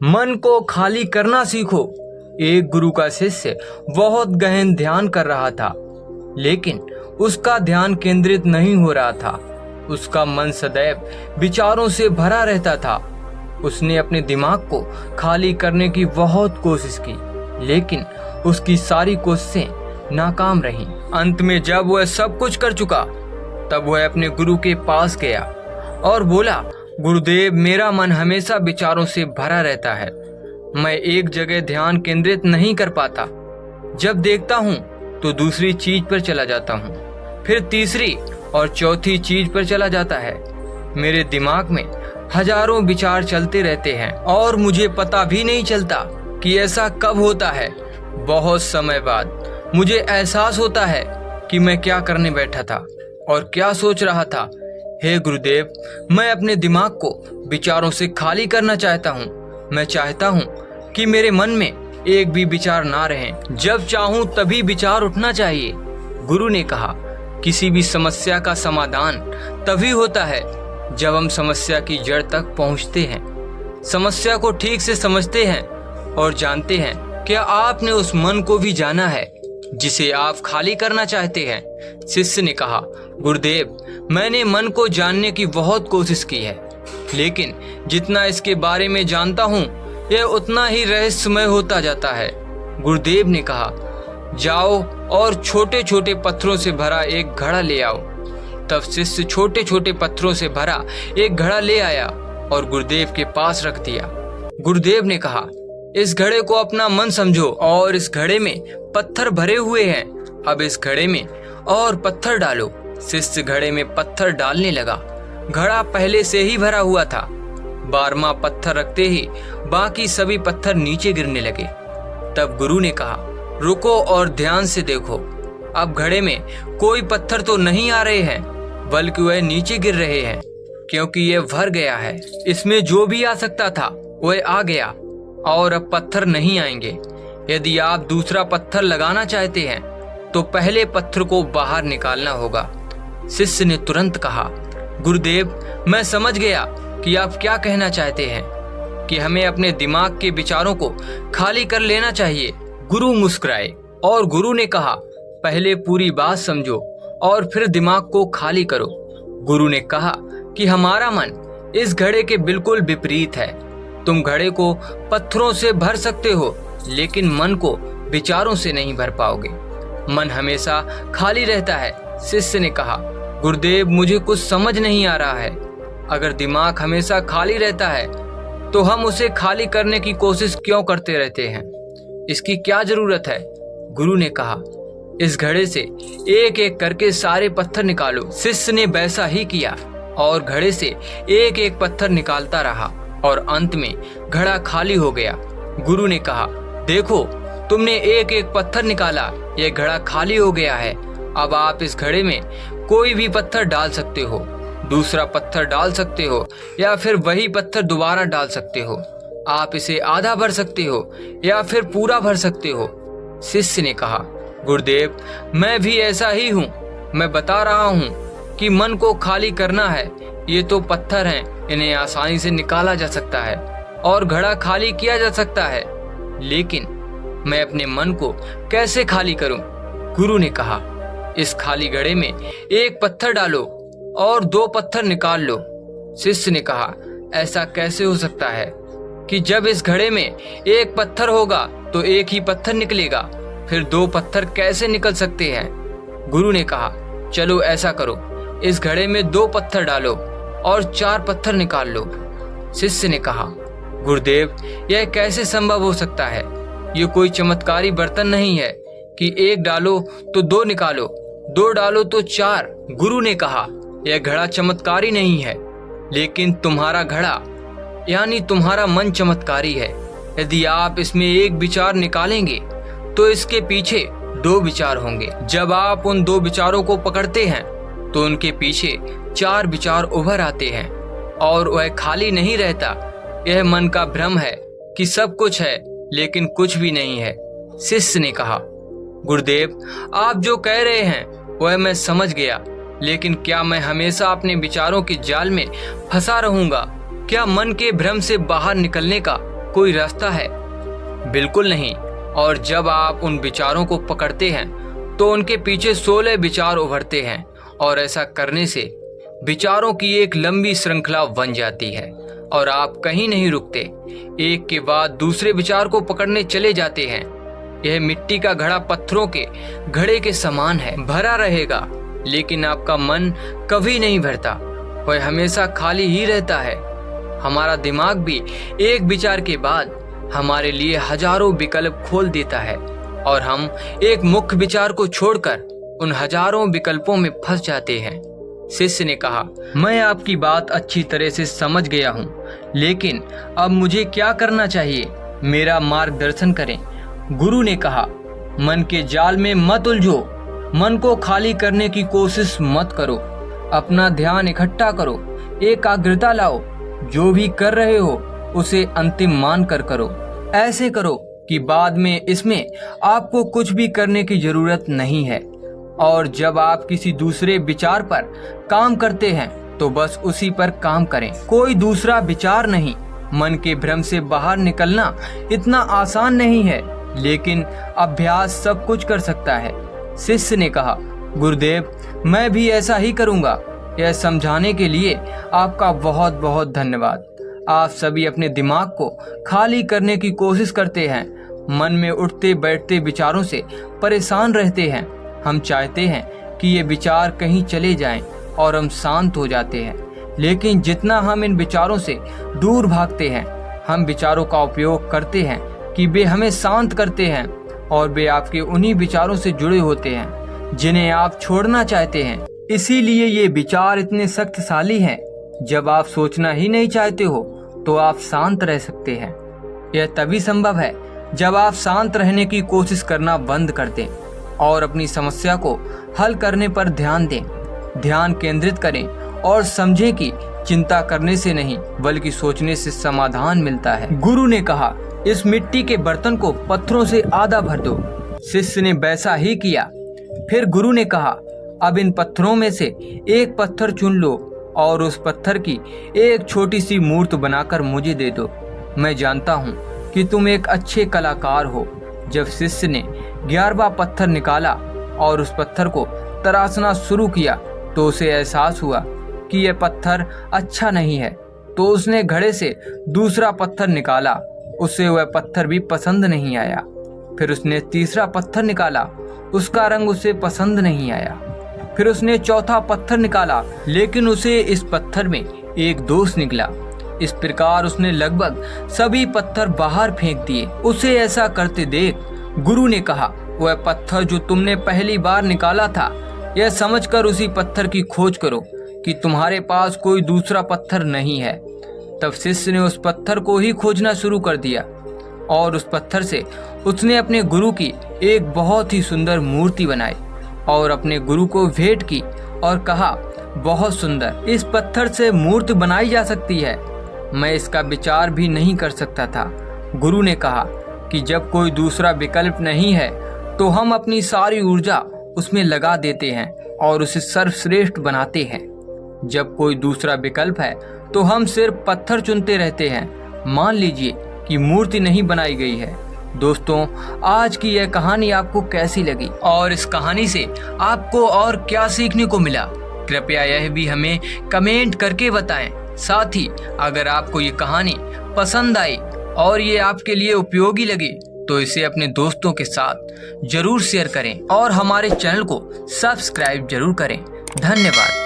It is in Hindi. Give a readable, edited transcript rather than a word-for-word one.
मन को खाली करना सीखो। एक गुरु का शिष्य बहुत गहन ध्यान कर रहा था, लेकिन उसका ध्यान केंद्रित नहीं हो रहा था। उसका मन सदैव विचारों से भरा रहता था। उसने अपने दिमाग को खाली करने की बहुत कोशिश की, लेकिन उसकी सारी कोशिशें नाकाम रहीं। अंत में जब वह सब कुछ कर चुका, तब वह अपने गुरु के पास गया और बोला, गुरुदेव, मेरा मन हमेशा विचारों से भरा रहता है। मैं एक जगह ध्यान केंद्रित नहीं कर पाता। जब देखता हूँ तो दूसरी चीज पर चला जाता हूँ, फिर तीसरी और चौथी चीज पर चला जाता है। मेरे दिमाग में हजारों विचार चलते रहते हैं और मुझे पता भी नहीं चलता कि ऐसा कब होता है। बहुत समय बाद मुझे एहसास होता है कि मैं क्या करने बैठा था और क्या सोच रहा था। हे गुरुदेव, मैं अपने दिमाग को विचारों से खाली करना चाहता हूँ। मैं चाहता हूँ कि मेरे मन में एक भी विचार ना रहे। जब चाहूँ तभी विचार उठना चाहिए। गुरु ने कहा, किसी भी समस्या का समाधान तभी होता है जब हम समस्या की जड़ तक पहुँचते हैं, समस्या को ठीक से समझते हैं और जानते हैं। क्या आपने उस मन को भी जाना है जिसे आप खाली करना चाहते हैं? शिष्य ने कहा, गुरुदेव, मैंने मन को जानने की बहुत कोशिश की है, लेकिन जितना इसके बारे में जानता हूँ, यह उतना ही रहस्यमय होता जाता है। गुरुदेव ने कहा, जाओ और छोटे छोटे पत्थरों से भरा एक घड़ा ले आओ। तब शिष्य छोटे छोटे पत्थरों से भरा एक घड़ा ले आया और गुरुदेव के पास रख दिया। गुरुदेव ने कहा, इस घड़े को अपना मन समझो और इस घड़े में पत्थर भरे हुए हैं। अब इस घड़े में और पत्थर डालो। शिष्य घड़े में पत्थर डालने लगा। घड़ा पहले से ही भरा हुआ था। 12वां पत्थर रखते ही बाकी सभी पत्थर नीचे गिरने लगे। तब गुरु ने कहा, रुको और ध्यान से देखो। अब घड़े में कोई पत्थर तो नहीं आ रहे हैं, बल्कि वह नीचे गिर रहे हैं, क्योंकि यह भर गया है। इसमें जो भी आ सकता था वह आ गया और अब पत्थर नहीं आएंगे। यदि आप दूसरा पत्थर लगाना चाहते हैं तो पहले पत्थर को बाहर निकालना होगा। शिष्य ने तुरंत कहा, गुरुदेव, मैं समझ गया कि आप क्या कहना चाहते हैं, कि हमें अपने दिमाग के विचारों को खाली कर लेना चाहिए। गुरु मुस्कुराए और गुरु ने कहा, पहले पूरी बात समझो और फिर दिमाग को खाली करो। गुरु ने कहा कि हमारा मन इस घड़े के बिल्कुल विपरीत है। तुम घड़े को पत्थरों से भर सकते हो, लेकिन मन को विचारों से नहीं भर पाओगे। मन हमेशा खाली रहता है। शिष्य ने कहा, गुरुदेव, मुझे कुछ समझ नहीं आ रहा है। अगर दिमाग हमेशा खाली रहता है तो हम उसे खाली करने की कोशिश क्यों करते रहते हैं? इसकी क्या जरूरत है? गुरु ने कहा, इस घड़े से एक एक करके सारे पत्थर निकालो। शिष्य ने वैसा ही किया और घड़े से एक एक पत्थर निकालता रहा और अंत में घड़ा खाली हो गया। गुरु ने कहा, देखो, तुमने एक एक पत्थर निकाला, यह घड़ा खाली हो गया है। अब आप इस घड़े में कोई भी पत्थर डाल सकते हो, दूसरा पत्थर डाल सकते हो या फिर वही पत्थर दोबारा डाल सकते हो। आप इसे आधा भर सकते हो या फिर पूरा भर सकते हो। शिष्य ने कहा, गुरुदेव, मैं भी ऐसा ही हूँ। मैं बता रहा हूँ कि मन को खाली करना है। ये तो पत्थर हैं, इन्हें आसानी से निकाला जा सकता है और घड़ा खाली किया जा सकता है, लेकिन मैं अपने मन को कैसे खाली करूं? गुरु ने कहा, इस खाली घड़े में एक पत्थर डालो और 2 पत्थर निकाल लो। शिष्य ने कहा, ऐसा कैसे हो सकता है कि जब इस घड़े में एक पत्थर होगा तो एक ही पत्थर निकलेगा, फिर 2 पत्थर कैसे निकल सकते हैं? गुरु ने कहा, चलो ऐसा करो, इस घड़े में 2 पत्थर डालो और 4 पत्थर निकाल लो। शिष्य ने कहा, गुरुदेव, यह कैसे संभव हो सकता है? ये कोई चमत्कारी बर्तन नहीं है कि 1 डालो तो 2 निकालो, 2 डालो तो 4। गुरु ने कहा, यह घड़ा चमत्कारी नहीं है, लेकिन तुम्हारा घड़ा यानी तुम्हारा मन चमत्कारी है। यदि आप इसमें एक विचार निकालेंगे तो इसके पीछे 2 विचार होंगे। जब आप उन 2 विचारों को पकड़ते हैं तो उनके पीछे 4 विचार उभर आते हैं और वह खाली नहीं रहता। यह मन का भ्रम है कि सब कुछ है, लेकिन कुछ भी नहीं है। शिष्य ने कहा, गुरुदेव, आप जो कह रहे हैं वह मैं समझ गया, लेकिन क्या मैं हमेशा अपने विचारों के जाल में फंसा रहूंगा? क्या मन के भ्रम से बाहर निकलने का कोई रास्ता है? बिल्कुल नहीं। और जब आप उन विचारों को पकड़ते हैं तो उनके पीछे 16 विचार उभरते हैं और ऐसा करने से विचारों की एक लंबी श्रृंखला बन जाती है और आप कहीं नहीं रुकते, एक के बाद दूसरे विचार को पकड़ने चले जाते हैं। यह मिट्टी का घड़ा पत्थरों के घड़े के समान है, भरा रहेगा, लेकिन आपका मन कभी नहीं भरता, वह हमेशा खाली ही रहता है। हमारा दिमाग भी एक विचार के बाद हमारे लिए हजारों विकल्प खोल देता है और हम एक मुख्य विचार को छोड़कर उन हजारों विकल्पों में फंस जाते हैं। शिष्य ने कहा, मैं आपकी बात अच्छी तरह से समझ गया हूँ, लेकिन अब मुझे क्या करना चाहिए? मेरा मार्गदर्शन करें। गुरु ने कहा, मन के जाल में मत उलझो, मन को खाली करने की कोशिश मत करो, अपना ध्यान इकट्ठा करो, एकाग्रता लाओ, जो भी कर रहे हो उसे अंतिम मान कर करो। ऐसे करो कि बाद में इसमें आपको कुछ भी करने की जरूरत नहीं है। और जब आप किसी दूसरे विचार पर काम करते हैं तो बस उसी पर काम करें, कोई दूसरा विचार नहीं। मन के भ्रम से बाहर निकलना इतना आसान नहीं है, लेकिन अभ्यास सब कुछ कर सकता है। शिष्य ने कहा, गुरुदेव, मैं भी ऐसा ही करूंगा। यह समझाने के लिए आपका बहुत बहुत धन्यवाद। आप सभी अपने दिमाग को खाली करने की कोशिश करते हैं, मन में उठते बैठते विचारों से परेशान रहते हैं। हम चाहते हैं कि ये विचार कहीं चले जाएं और हम शांत हो जाते हैं, लेकिन जितना हम इन विचारों से दूर भागते हैं, हम विचारों का उपयोग करते हैं कि वे हमें शांत करते हैं और वे आपके उन्हीं विचारों से जुड़े होते हैं जिन्हें आप छोड़ना चाहते हैं। इसीलिए ये विचार इतने शक्तिशाली हैं। जब आप सोचना ही नहीं चाहते हो तो आप शांत रह सकते हैं। यह तभी संभव है जब आप शांत रहने की कोशिश करना बंद कर दें और अपनी समस्या को हल करने पर ध्यान दें। ध्यान केंद्रित करें और समझें कि चिंता करने से नहीं बल्कि सोचने से समाधान मिलता है। गुरु ने कहा, इस मिट्टी के बर्तन को पत्थरों से आधा भर दो। शिष्य ने वैसा ही किया। फिर गुरु ने कहा, अब इन पत्थरों में से एक पत्थर चुन लो और उस पत्थर की एक छोटी सी मूर्त बनाकर मुझे दे दो। मैं जानता हूँ कि तुम एक अच्छे कलाकार हो। जब शिष्य ने 11वां पत्थर निकाला और उस पत्थर को तराशना शुरू किया तो उसे एहसास हुआ कि यह पत्थर अच्छा नहीं है। तो उसने घड़े से दूसरा पत्थर निकाला, उसे वह पत्थर भी पसंद नहीं आया। फिर उसने तीसरा पत्थर निकाला, उसका रंग उसे पसंद नहीं आया। फिर उसने चौथा पत्थर निकाला, लेकिन उसे इस पत्थर में एक दोष निकला। इस प्रकार उसने लगभग सभी पत्थर बाहर फेंक दिए। उसे ऐसा करते देख गुरु ने कहा, वह पत्थर जो तुमने पहली बार निकाला था, यह समझकर उसी पत्थर की खोज करो कि तुम्हारे पास कोई दूसरा पत्थर नहीं है। तब शिष्य ने उस पत्थर को ही खोजना शुरू कर दिया और उस पत्थर से उसने अपने गुरु की एक बहुत ही सुंदर मूर्ति बनाई और अपने गुरु को भेंट की और कहा, बहुत सुंदर, इस पत्थर से मूर्ति बनाई जा सकती है। मैं इसका विचार भी नहीं कर सकता था। गुरु ने कहा कि जब कोई दूसरा विकल्प नहीं है तो हम अपनी सारी ऊर्जा उसमें लगा देते हैं और उसे सर्वश्रेष्ठ बनाते हैं। जब कोई दूसरा विकल्प है तो हम सिर्फ पत्थर चुनते रहते हैं। मान लीजिए कि मूर्ति नहीं बनाई गई है। दोस्तों, आज की यह कहानी आपको कैसी लगी और इस कहानी से आपको और क्या सीखने को मिला, कृपया यह भी हमें कमेंट करके बताएं। साथ ही अगर आपको ये कहानी पसंद आई और ये आपके लिए उपयोगी लगी तो इसे अपने दोस्तों के साथ जरूर शेयर करें और हमारे चैनल को सब्सक्राइब जरूर करें। धन्यवाद।